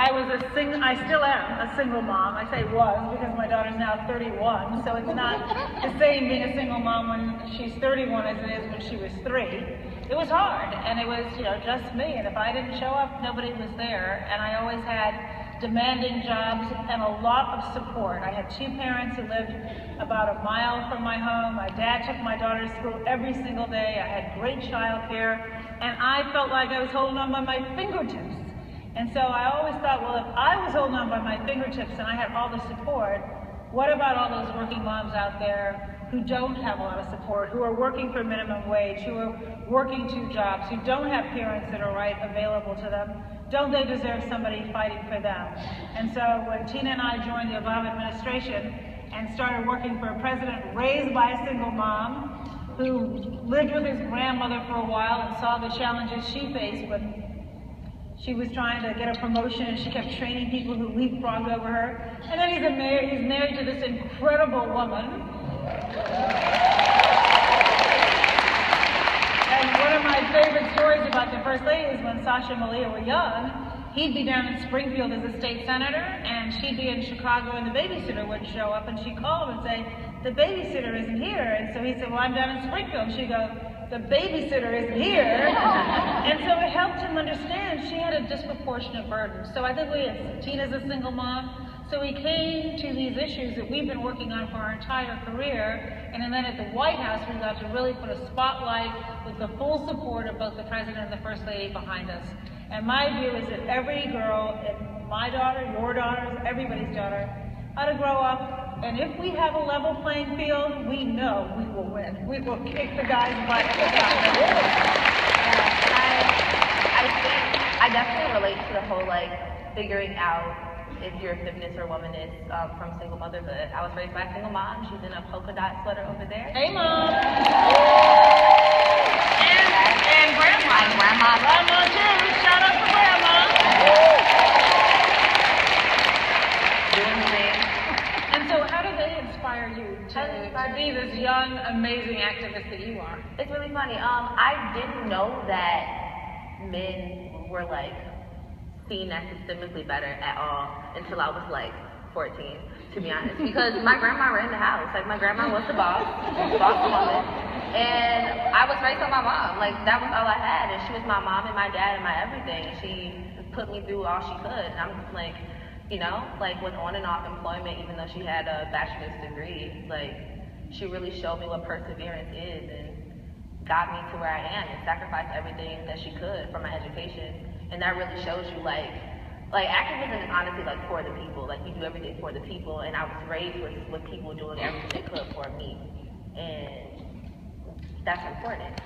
I still am a single mom. I say was because my daughter's now 31, so it's not the same being a single mom when she's 31 as it is when she was 3. It was hard, and it was, just me, and if I didn't show up, nobody was there, and I always had demanding jobs and a lot of support. I had 2 parents who lived about a mile from my home. My dad took my daughter to school every single day. I had great childcare, and I felt like I was holding on by my fingertips. And so I always thought, well, if I was holding on by my fingertips and I had all the support, what about all those working moms out there who don't have a lot of support, who are working for minimum wage, who are working 2 jobs, who don't have parents that are available to them? Don't they deserve somebody fighting for them? And so when Tina and I joined the Obama administration and started working for a president raised by a single mom who lived with his grandmother for a while and saw the challenges she faced when she was trying to get a promotion and she kept training people who leapfrogged over her. And then he's married to this incredible woman. And one of my favorite stories about the First Lady is when Sasha and Malia were young, he'd be down in Springfield as a state senator and she'd be in Chicago and the babysitter wouldn't show up, and she'd call him and say, the babysitter isn't here. And so he said, well, I'm down in Springfield. And she'd go, the babysitter isn't here. And so it helped him understand she had a disproportionate burden. So I think Tina's a single mom. So we came to these issues that we've been working on for our entire career. And then at the White House, we got to really put a spotlight with the full support of both the President and the First Lady behind us. And my view is that every girl, my daughter, your daughters, everybody's daughter, ought to grow up. And if we have a level playing field, we know we will win. We will kick the guy's butt at the time. I think I definitely relate to the whole figuring out if you're a feminist or womanist from single motherhood. I was raised by a single mom. She's in a polka dot sweater over there. Hey, Mom. And Grandma. And Grandma. Grandma, too. Shout out to Grandma. Doing the thing. And so how do they inspire you to be this young, amazing activist that you are? It's really funny. I didn't know that men were seen as systemically better at all until I was 14, to be honest. Because my grandma ran the house. My grandma was the boss woman. And I was raised by my mom. That was all I had. And she was my mom and my dad and my everything. And she put me through all she could. And I'm with on and off employment, even though she had a bachelor's degree, she really showed me what perseverance is and got me to where I am and sacrificed everything that she could for my education. And that really shows you, activism is honestly, for the people. You do everything for the people, and I was raised with people doing everything they could for me. And that's important.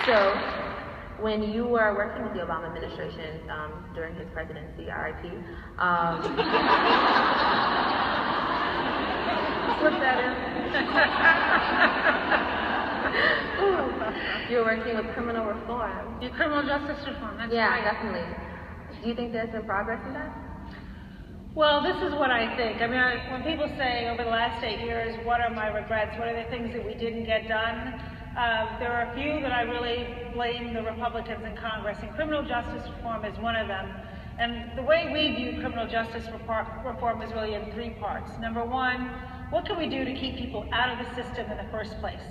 So, when you were working with the Obama administration during his presidency, RIP, slip that in. You were working with criminal reform. Yeah, criminal justice reform, that's yeah, right. Yeah, definitely. Do you think there's been progress in that? Well, this is what I think. When people say over the last 8 years, what are my regrets? What are the things that we didn't get done? There are a few that I really blame the Republicans in Congress, and criminal justice reform is one of them. And the way we view criminal justice reform is really in 3 parts. Number 1, what can we do to keep people out of the system in the first place?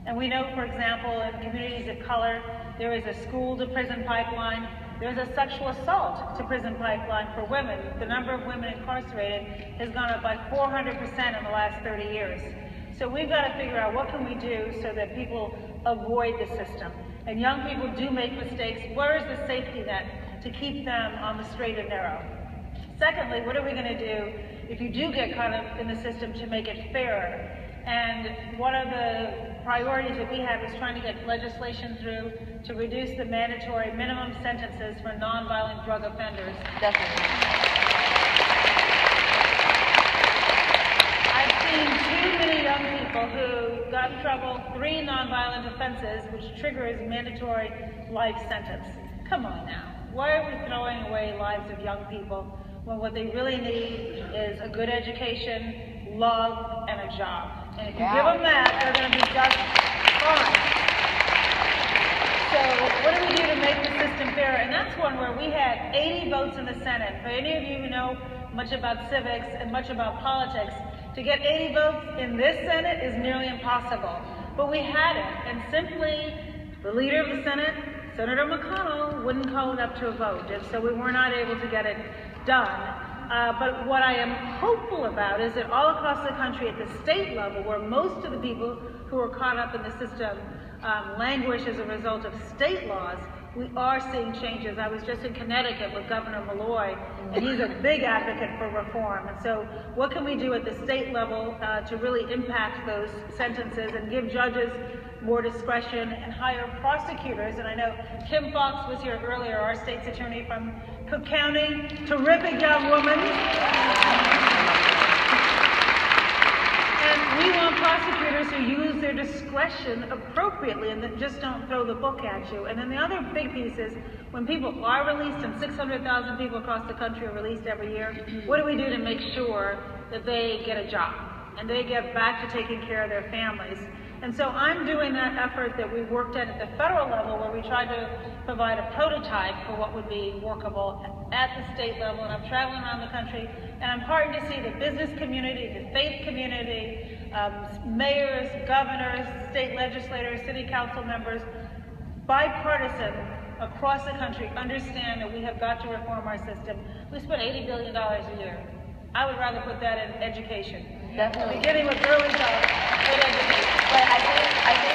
And we know, for example, in communities of color, there is a school-to-prison pipeline. There's a sexual assault to prison pipeline for women. The number of women incarcerated has gone up by 400% in the last 30 years. So we've got to figure out what can we do so that people avoid the system. And young people do make mistakes. Where is the safety net to keep them on the straight and narrow? Secondly, what are we going to do if you do get caught up in the system to make it fairer? And one of the priorities that we have is trying to get legislation through to reduce the mandatory minimum sentences for nonviolent drug offenders. Definitely. I've seen too many young people who got in trouble, 3 nonviolent offenses, which triggers mandatory life sentence. Come on now. Why are we throwing away lives of young people when what they really need is a good education, love, and a job? And if you give them that, they're going to be just fine. next one where we had 80 votes in the Senate. For any of you who know much about civics and much about politics, to get 80 votes in this Senate is nearly impossible. But we had it, and simply the leader of the Senate, Senator McConnell, wouldn't call it up to a vote, and so we were not able to get it done. But what I am hopeful about is that all across the country at the state level, where most of the people who are caught up in the system languish as a result of state laws, we are seeing changes. I was just in Connecticut with Governor Malloy, and he's a big advocate for reform. And so what can we do at the state level to really impact those sentences and give judges more discretion and hire prosecutors? And I know Kim Fox was here earlier, our state's attorney from Cook County, terrific young woman. And we want prosecutors who use their discretion appropriately and that just don't throw the book at you. And then the other big piece is when people are released, and 600,000 people across the country are released every year, what do we do to make sure that they get a job and they get back to taking care of their families? And so I'm doing that effort that we worked at the federal level, where we tried to provide a prototype for what would be workable at the state level. And I'm traveling around the country, and I'm heartened to see the business community, the faith community, mayors, governors, state legislators, city council members, bipartisan across the country, understand that we have got to reform our system. We spend $80 billion a year. I would rather put that in education. Definitely. Beginning with early jobs, good education. But I think